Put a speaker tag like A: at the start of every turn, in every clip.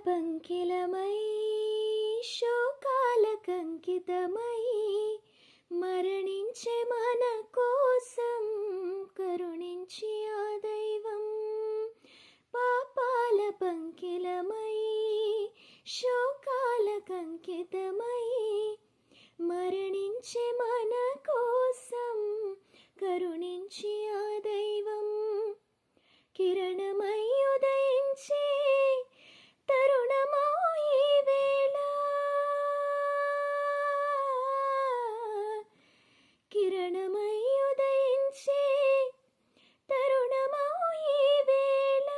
A: పంకిలమై శోకాల కంకితమై మరణించే మన కోసం కరుణించి ఆ దైవం. పాపాల పంకిలమై శోకాల కంకితమై మరణించే మన కోసం కరుణించి ఆ దైవం. కిరణమై ఉదయించి తరుణమో ఈ వేళ, కిరణమై ఉదయించి తరుణమో ఈ వేళ,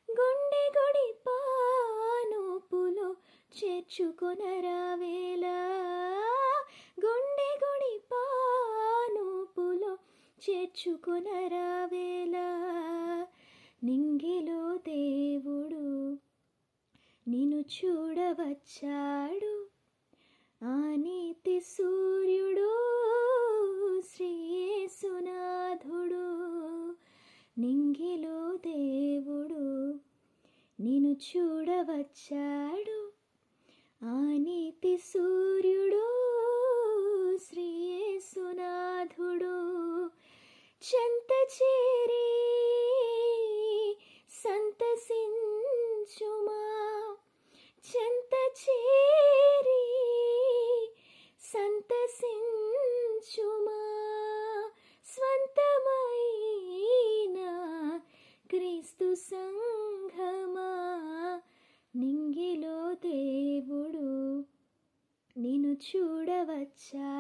A: గుండె గుడి పానూపులో చేర్చుకొనరావేళ, గుండె గుడి పానూపులో చేర్చుకొనరావేళ. నింగిలో దేవుడు నిన్ను చూడవచ్చాడు, ఆ నీతి సూర్యుడు శ్రీ యేసునాథుడు. నింగిలో దేవుడు నిన్ను చూడవచ్చాడు, ఆ నీతి సూర్యుడు శ్రీ యేసునాథుడు. చెంత చేరి సంతసించుమా, చెంత చేరి సంతసించుమా, స్వంతమైన క్రీస్తు సంఘమా. నింగిలో దేవుడు నిన్ను చూడవచ్చా